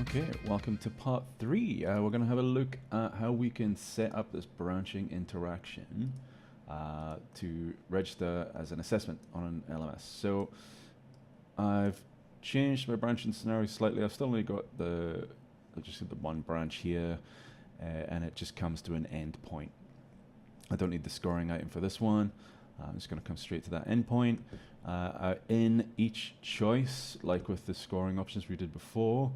Okay, welcome to part 3. We're going to have a look at how we can set up this branching interaction to register as an assessment on an LMS. So I've changed my branching scenario slightly. I've still only got the one branch here, and it just comes to an end point. I don't need the scoring item for this one. I'm just going to come straight to that endpoint. In each choice, like with the scoring options we did before,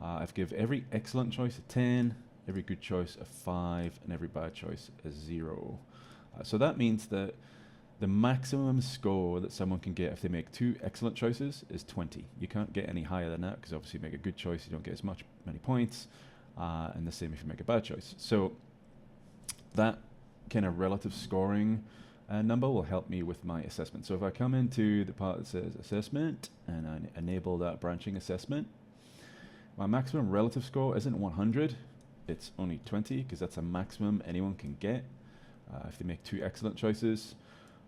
I've given every excellent choice a 10, every good choice a 5, and every bad choice a 0. So that means that the maximum score that someone can get if they make 2 excellent choices is 20. You can't get any higher than that because obviously you make a good choice, you don't get as many points, and the same if you make a bad choice. So that kind of relative scoring number will help me with my assessment. So if I come into the part that says assessment and I enable that branching assessment, my maximum relative score isn't 100, it's only 20 because that's a maximum anyone can get if they make 2 excellent choices.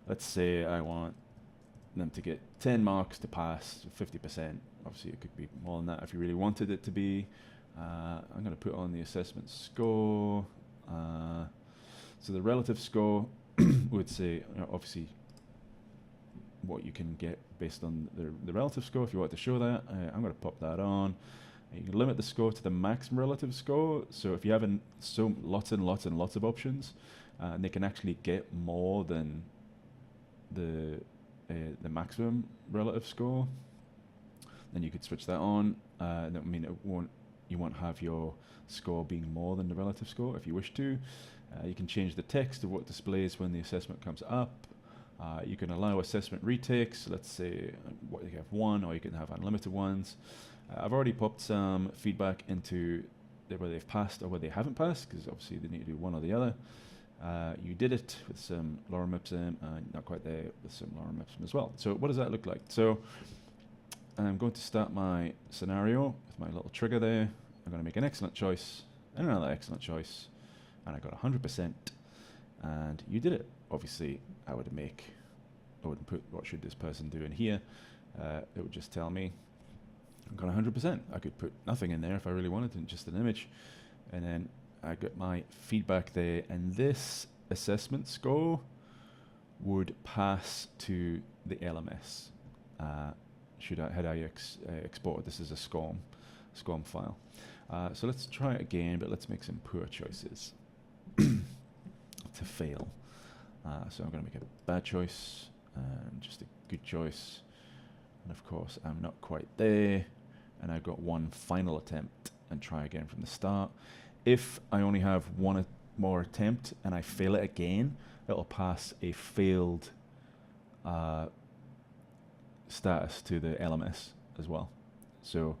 Let's say I want them to get 10 marks to pass 50%. Obviously it could be more than that if you really wanted it to be. I'm going to put on the assessment score. So the relative score would say, obviously, what you can get based on the relative score. If you want to show that, I'm going to pop that on. You can limit the score to the maximum relative score. So if you have lots and lots and lots of options, and they can actually get more than the maximum relative score, then you could switch that on. That mean you won't have your score being more than the relative score if you wish to. You can change the text of what displays when the assessment comes up. You can allow assessment retakes. Let's say you have 1, or you can have unlimited ones. I've already popped some feedback into where they've passed or where they haven't passed, because obviously they need to do one or the other. You did it with some lorem ipsum, and not quite there with some lorem ipsum as well. So what does that look like? So I'm going to start my scenario with my little trigger there. I'm going to make an excellent choice and another excellent choice, and I got 100%, and you did it. Obviously, I wouldn't put what should this person do in here. It would just tell me I got 100%. I could put nothing in there if I really wanted, and just an image, and then I got my feedback there, and this assessment score would pass to the LMS. Had I exported this as a SCORM file. So let's try it again, but let's make some poor choices to fail. So I'm going to make a bad choice and just a good choice, and of course I'm not quite there, and I've got one final attempt and try again from the start. If I only have one more attempt and I fail it again, it'll pass a failed status to the LMS as well. So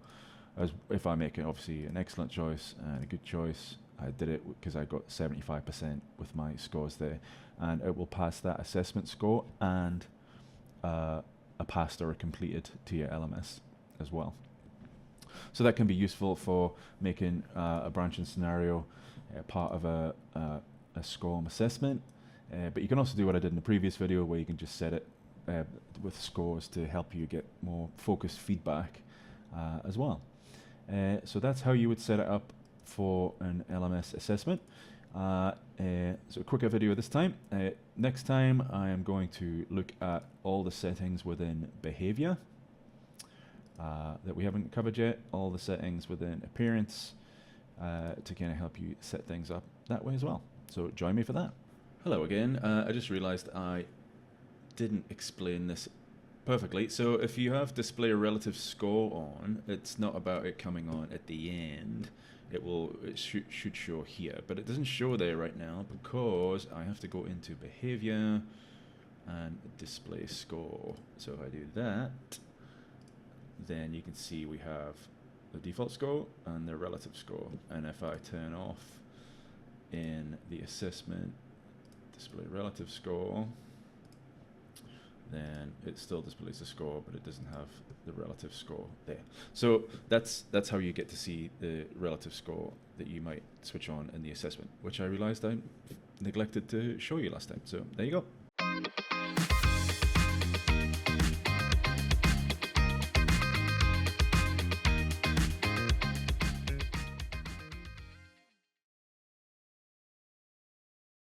if I make obviously an excellent choice and a good choice, I did it because I got 75% with my scores there, and it will pass that assessment score and a passed or a completed to your LMS as well. So that can be useful for making a branching scenario part of a SCORM assessment. But you can also do what I did in the previous video, where you can just set it with scores to help you get more focused feedback as well. So that's how you would set it up for an LMS assessment. So a quicker video this time. Next time I am going to look at all the settings within behavior that we haven't covered yet, all the settings within appearance to kind of help you set things up that way as well. So join me for that. Hello again. I just realized I didn't explain this perfectly. So if you have display a relative score on, it's not about it coming on at the end. It should show here, but it doesn't show there right now because I have to go into behavior and display score. So if I do that, then you can see we have the default score and the relative score. And if I turn off in the assessment display relative score, then it still displays the score, but it doesn't have the relative score there. So that's how you get to see the relative score that you might switch on in the assessment, which I realized I neglected to show you last time. So there you go.